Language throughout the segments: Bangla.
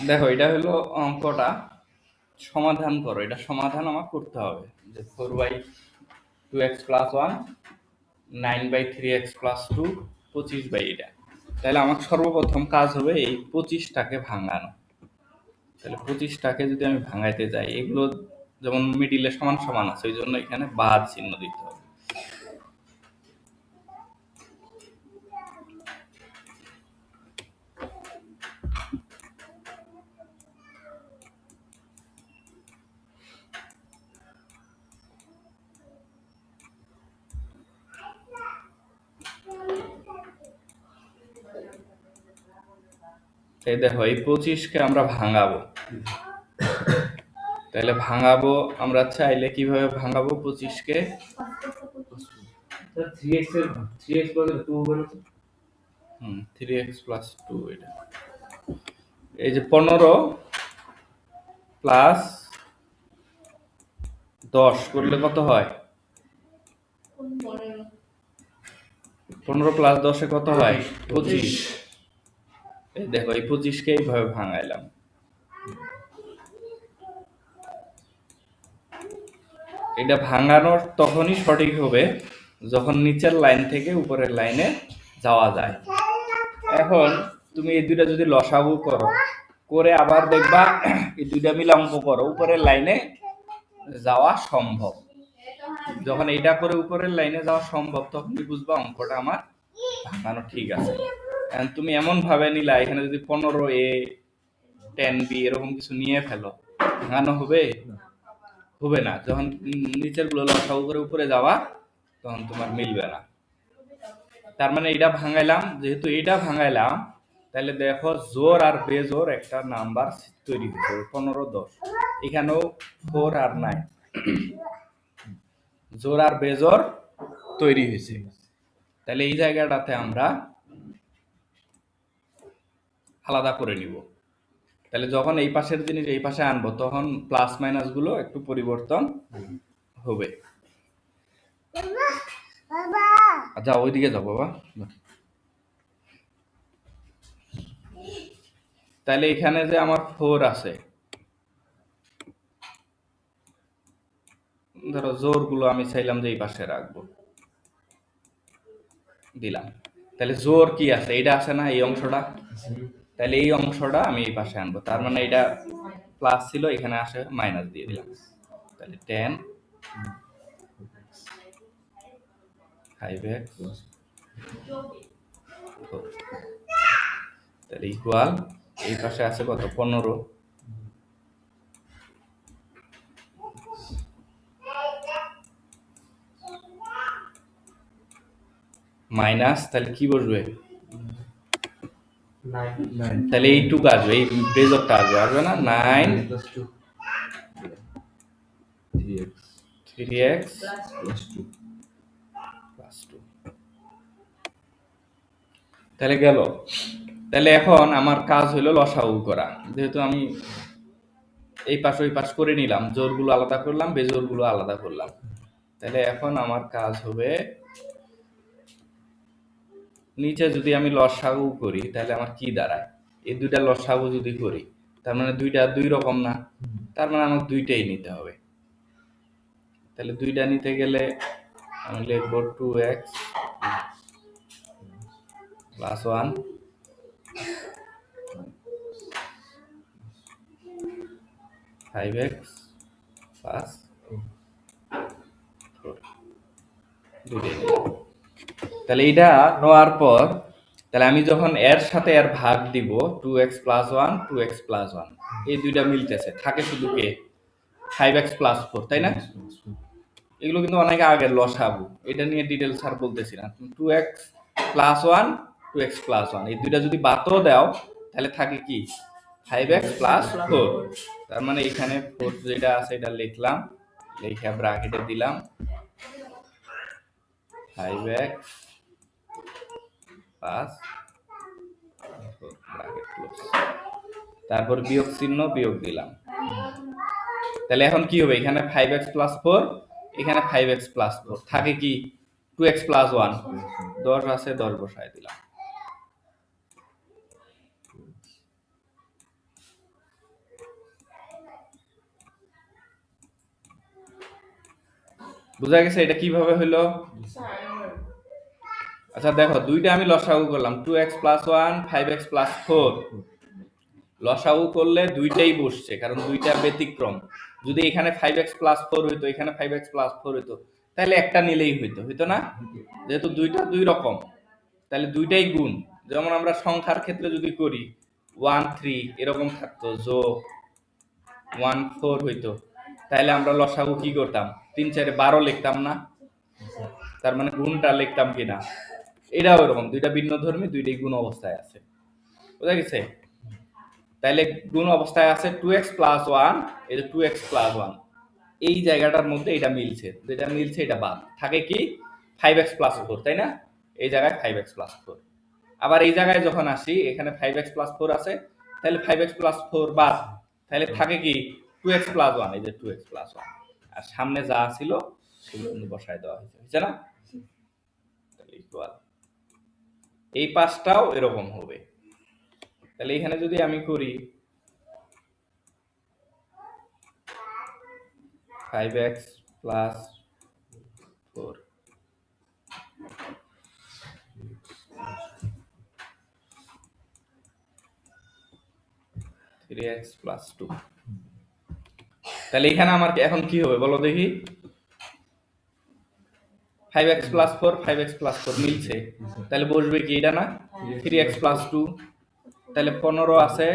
দেখো এটা হলো অঙ্কটা সমাধান করো, এটা সমাধান আমার করতে হবে যে 4/2x+1 9/3x+2 25 এটা। তাহলে আমার সর্বপ্রথম কাজ হবে এই 25টাকে ভাঙানো। তাহলে 25টাকে যদি আমি ভাঙাইতে যাই, এগুলো যেমন মিডিলে সমান সমান আছে, ওই জন্য এখানে বাদ চিহ্ন দিতে হবে। এই দেখো এই 25কে আমরা ভাঙাবো। তাহলে ভাঙাবো আমরা চাইলে কিভাবে ভাঙাবো 25কে? 3x+2 এটা। এই যে 15 প্লাস 10 করলে কত হয়? 15 প্লাস 10 কত হয়? 25। এই দেখো এই 25কে এইভাবে ভাঙাইলাম। এটা ভাঙানোর তখনই সঠিক হবে যখন নিচের লাইন থেকে উপরের লাইনে যাওয়া যায়। এখন তুমি এই দুইটা যদি লসাগু করো, করে আবার দেখবা এই দুইটা মিলে অঙ্ক করো, উপরের লাইনে যাওয়া সম্ভব। যখন এইটা করে উপরের লাইনে যাওয়া সম্ভব, তখনই বুঝবা অঙ্কটা আমার ভাঙানো ঠিক আছে। তুমি এমন ভাবে নিলা এখানে যদি 15a 10b এরকম কিছু নিয়ে ফেলো, ভাঙানো হবে? হবে না। যখন নিচের গুলো লসাগু করে উপরে যাওয়া, তখন তোমার মিলবে না। তার মানে এটা ভাঙাইলাম, যেহেতু এটা ভাঙাইলাম, তাহলে দেখো জোর আর বেজোর একটা নাম্বার তৈরি হয়েছে 15 10। এখানেও 4 আর 9 জোর আর বেজোর তৈরি হয়েছে। তাহলে এই জায়গাটাতে আমরা আলাদা করে নিব। তাহলে যখন এই পাশের জিনিস এই পাশে আনবো, তখন প্লাস মাইনাস গুলো একটু পরিবর্তন হবে। যাও ওইদিকে যাও বাবা। তাহলে এখানে যে আমার 4 আছে, ধরো জোর গুলো আমি চাইলাম যে এই পাশে রাখবো, দিলাম। তাহলে জোর কি আছে? এটা আছে না, এই অংশটা। তাহলে এই অংশটা আমি এই পাশে আনবো। তার মানে এটা প্লাস ছিল, এখানে আসে মাইনাস দিয়ে দিলাম। তাহলে 10 5x তাহলে ইকুয়াল এই পাশে আছে কত? 15 মাইনাস, তাহলে কি বসবে? তাহলে এইটুকু আসবে, এই বেজরটা আসবে, আসবে না? 9 3x + 2। তাহলে গেল। তাহলে এখন আমার কাজ হলো লসাগু করা। যেহেতু আমি এই পাশ ওই পাশ করে নিলাম, জোরগুলো আলাদা করলাম, বেজোরগুলো আলাদা করলাম। তাহলে এখন আমার কাজ হবে, নিচে যদি আমি লসাগু করি তাহলে আমার কি দাঁড়ায়? এই দুইটা লসাগু যদি করি, তার মানে দুইটা দুই রকম না, তার মানে আমার দুইটাই নিতে হবে। তাহলে দুইটা নিতে গেলে আমি লিখব 2x + 1 5x + 4 দুইটাই নিলাম। তাহলে এটা নেওয়ার পর, তাহলে আমি যখন এর সাথে এর ভাগ দিব 2x + 1 2x + 1, এই দুইটা মিলতেছে, থাকে শুধু কে? 5x + 4, তাই না? এগুলো কিন্তু অনেক আগের লসাগু, এটা নিয়ে ডিটেল স্যার বলতেছি না। 2x + 1 2x + 1 এই দুইটা যদি বাদও দাও, তাহলে থাকে কি? 5x + 4। তার মানে এখানে 4 যেটা আছে এটা লিখলাম, লিখে ব্র্যাকেটে দিলাম 5x + 4 ব্র্যাকেট ক্লোজ। তারপর বিয়োগ চিহ্ন, বিয়োগ দিলাম। তাহলে এখন কি হবে? এখানে 5x + 4, এখানে 5x + 4, থাকে কি? 2x + 1 10 আছে, 10 বসায় দিলাম। বুঝা গেছে এটা কিভাবে হইলো? আচ্ছা দেখো, দুইটা আমি লসাগু করলাম, 2x প্লাস 1 5x প্লাস 4। লসাগু করলে দুইটাই বসছে, কারণ দুইটা ব্যতিক্রম। যদি এখানে 5x প্লাস 4 হইতো, এখানে 5x প্লাস 4 হইতো, তাহলে একটা নিলেই হইতো, হইতো না? যেহেতু দুইটা দুই রকম, তাহলে দুইটাই গুণ। যেমন আমরা সংখ্যার ক্ষেত্রে যদি করি 1 3 এরকম থাকতো, যোগ 1 4 হইতো, তাহলে আমরা লসাগু কি করতাম? 3 4 12 লিখতাম না? তার মানে গুণটা লিখতাম কিনা? এটাও এরকম, দুইটা ভিন্ন ধর্মী, দুইটাই গুণ অবস্থায় আছে। বুঝা গেছে? তাইলে গুণ অবস্থায় আছে 2x প্লাস 1, এই যে 2x প্লাস 1, এই জায়গাটার মধ্যে এটা মিলছে, যেটা মিলছে এটা বাদ থাকে কি 5x প্লাস 4, তাই না? এই জায়গায় 5x প্লাস 4। আবার এই জায়গায় যখন আসি, এখানে 5x প্লাস 4 আছে, তাহলে 5x প্লাস 4 বাদ, তাহলে থাকে কি 2x প্লাস 1, এই যে 2x প্লাস 1, আর সামনে যা ছিল সেগুলো কিন্তু বসায় দেওয়া হয়েছে, বুঝছে না? তাহলে ইকুয়াল এই পাশটাও এরকম হবে। তাহলে এখানে যদি আমি করি 5x প্লাস 4 3x প্লাস 2, তাহলে এখানে আমার এখন কি হবে বলো দেখি? 5x প্লাস 4 5x প্লাস 4 মিলছে, তাহলে বসবে কি এটা না 3x প্লাস 2, তাহলে 15 আছে,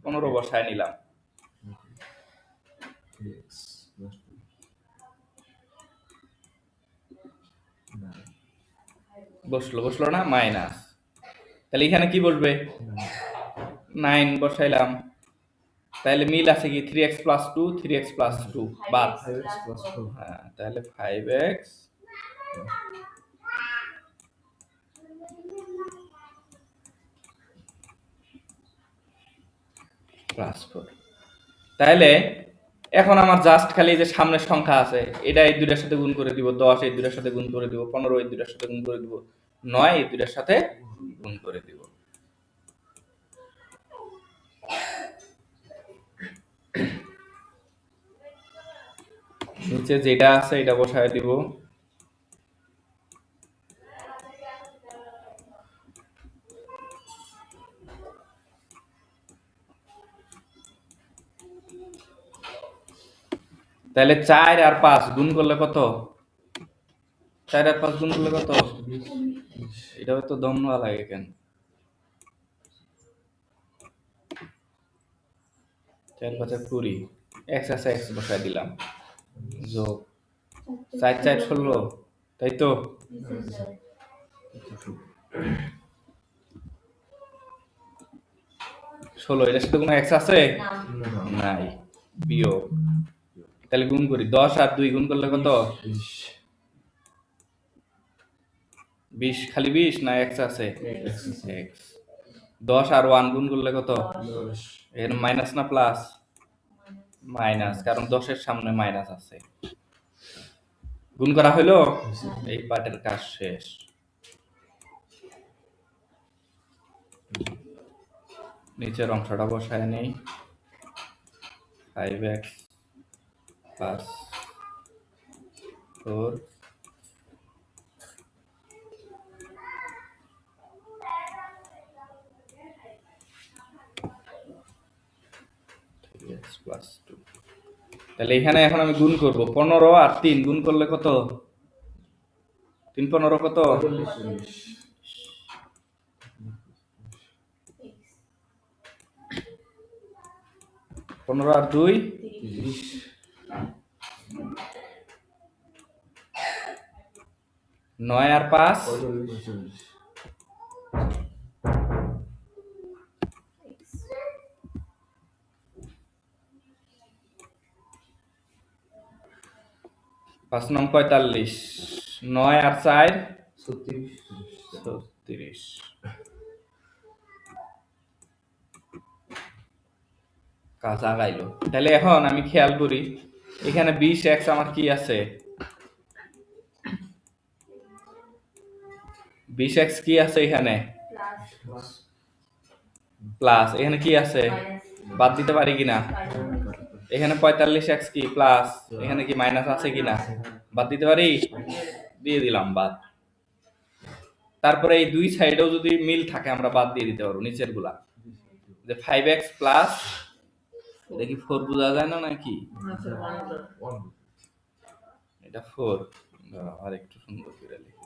15 বসায় নিলাম। বসলো না, মাইনাস, তাহলে এখানে কি বসবে? 9 বসাইলাম, তাহলে মিল আছে কি 3x প্লাস 2 3x প্লাস 2 বাদ, হ্যাঁ, তাহলে 5x প্লাস 4। তাহলে এখন আমার জাস্ট খালি যে সামনের সংখ্যা আছে, এটা এই দুইটার সাথে গুণ করে দিব, 10 এই দুইটার সাথে গুণ করে দিব, 15 এই দুইটার সাথে গুণ করে দিব, 9 এই দুইটার সাথে গুণ করে দিব। নিচে যেটা আছে এটা বসায় দিব। তাহলে 4 আর 5 গুণ করলে কত? 4 আর 5 গুণ করলে কত? এটা তো দম না লাগে কেন? 4 5 20, x আছে x বসায় দিলাম, যোগ 4 4 16, তাই তো? 16 এটার সাথে কোনো x আছে? নাই, বিয়োগ। তাহলে গুণ করি, 10 আর 2 গুণ করলে কত? 20, খালি 20 না x আছে? x। 10 আর 1 গুণ করলে কত? এর মাইনাস না প্লাস? মাইনাস, কারণ 10 এর সামনে মাইনাস আছে। গুণ করা হলো, এই পার্টের কাজ শেষ। নিচের অংশটা বসায় নেই, 5x প্লাস 4 3x প্লাস 2। তাহলে এখানে এখন আমি গুণ করব, 15 আর 3 গুণ করলে কত? 3 15 কত? 15 আর 2 9 আর 5 5 9 45, 9 আর 4 36। কাজ আগাইলো। তাহলে এখন আমি খেয়াল করি, এখানে 20x আমার কি আছে? 20x কি আছে এখানে? প্লাস। এখানে কি আছে? বাদ দিতে পারি কিনা? এখানে 45x কি প্লাস, এখানে কি মাইনাস আছে কিনা বাদ দিতে পারি, দিয়ে দিলাম বাদ। তারপরে এই দুই সাইডেও যদি মিল থাকে আমরা বাদ দিয়ে দিতে পারবো নিচের গুলা। যে 5x প্লাস, এটা কি 4 বোঝা যায় না নাকি, এটা 4, আর একটু সুন্দর করে লিখি।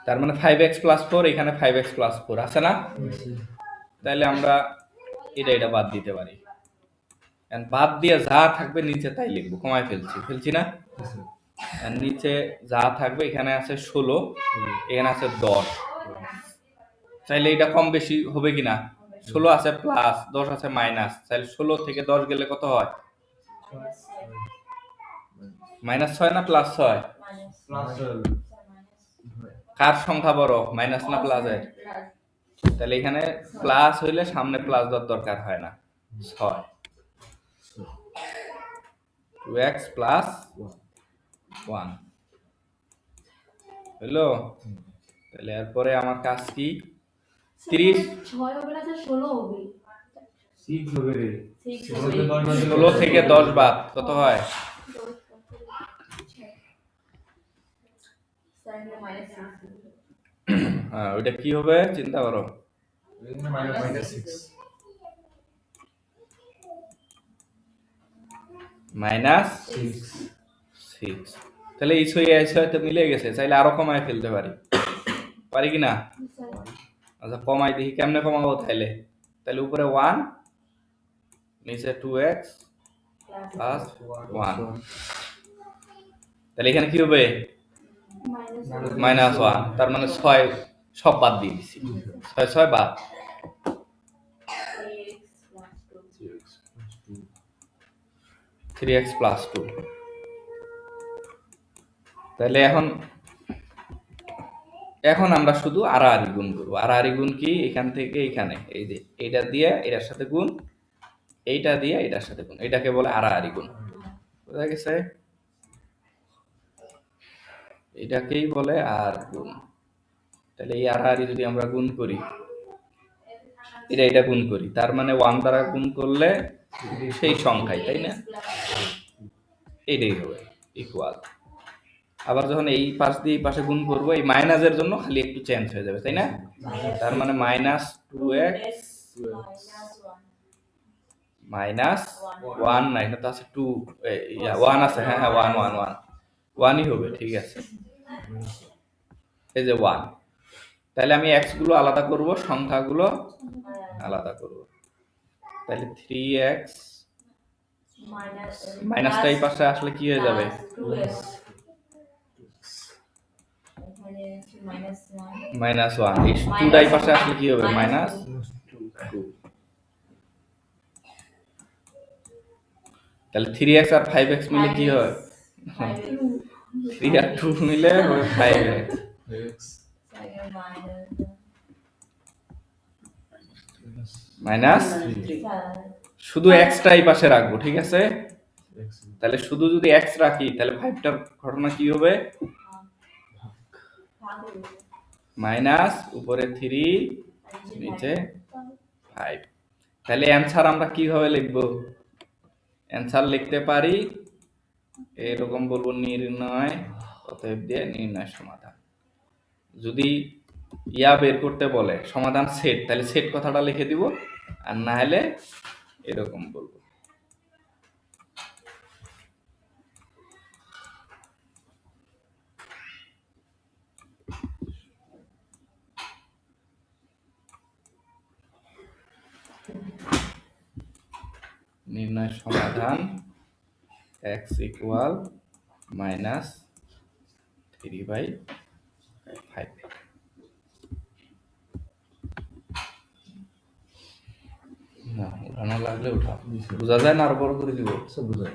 তার মানে 5x প্লাস 4, এখানে 5x প্লাস 4 আছে না, তাহলে আমরা এটা বাদ দিতে পারি। বাদ দিয়ে যা থাকবে নিচে তাই লিখবো, কমায় ফেলছি না। নিচে যা থাকবে, এখানে আছে 16, এখানে আছে 10, চাইলে এটা কম বেশি হবে কিনা, 16 আছে প্লাস, 10 আছে মাইনাস, তাহলে 16 থেকে 10 গেলে কত হয়, -6 না +6, কার সংখ্যা বড়, মাইনাস না প্লাসের, তাহলে এখানে প্লাস হইলে সামনে প্লাস দেওয়ার দরকার হয় না, 6, 2x প্লাস 1 হইলো। তাহলে এরপরে আমার কাজ কি, 30 6 হবে না, 16 হবে, 6 হবে রে, 16 থেকে 10 বাদ কত হয়, হ্যাঁ ওইটা কি হবে চিন্তা করো, -6। তাহলে এই ছয় হয়তো মিলে গেছে, চাইলে আরো কমায় ফেলতে পারি কি না। আচ্ছা কমাই দেখি কেমনে কমাবো, তাহলে উপরে 1, নিচে 2x প্লাস 1, তাহলে এখানে কি হবে -1, তার মানে 6 সব বাদ দিয়ে দিছি, 6 বাদ, 3x প্লাস 2। তাহলে এখন আমরা শুধু আড়াআড়ি গুণ করবো। আড়াআড়ি গুণ কি, এখান থেকে এখানে, এই যে এইটা দিয়ে এটার সাথে গুণ, এইটা দিয়ে এটার সাথে গুণ, এটাকে বলে আড়াআড়ি গুণ, বুঝা গেছে, এটাকেই বলে আর গুণ। তাহলে এই আড়াআড়ি যদি আমরা গুণ করি, এটা গুণ করি, তার মানে 1 দ্বারা গুণ করলে সেই সংখ্যাই, তাই না, এইটাই হবে ইকুয়াল। আবার যখন এই পাশ দিয়ে এই পাশে গুণ করবো, এই মাইনাসের জন্য খালি একটু চেঞ্জ হয়ে যাবে, তাই না, তার মানে -2x -1 না, এটা তো আছে 2, 1 আছে, হ্যাঁ 1ই হবে, ঠিক আছে, এই যে 1। তাহলে আমি x গুলো আলাদা করব, সংখ্যাগুলো আলাদা করব, তাহলে 3x মাইনাসটা এই পাশে আসলে কি হয়ে যাবে, -1, এই 2টা এই পাশে আসলে কি হবে, -2। তাহলে 3x আর 5x মিলে কি হয়, 3 আর 2 মিলে 5x, মাইনাস, শুধু এক্সটা এই পাশে রাখবো, ঠিক আছে। তাহলে শুধু যদি এক্স রাখি, তাহলে 5টার ঘটনা কি হবে, মাইনাস উপরে 3 নিচে 5। তাহলে অ্যান্সার আমরা কিভাবে লিখবো, অ্যান্সার লিখতে পারি এরকম, বলবো নির্ণয় অতএব দিয়ে নির্ণয় সমাধান। যদি বের করতে বলে সমাধান সেট, তাহলে সেট কথাটা লিখে দিব, আর না হলে এরকম বলবো, নির্ণয় সমাধান x ইকুয়াল -3/5। না উঠানো লাগলে উঠাও, বোঝা যায় না, আরো বড় করে দিব, সব বুঝায়।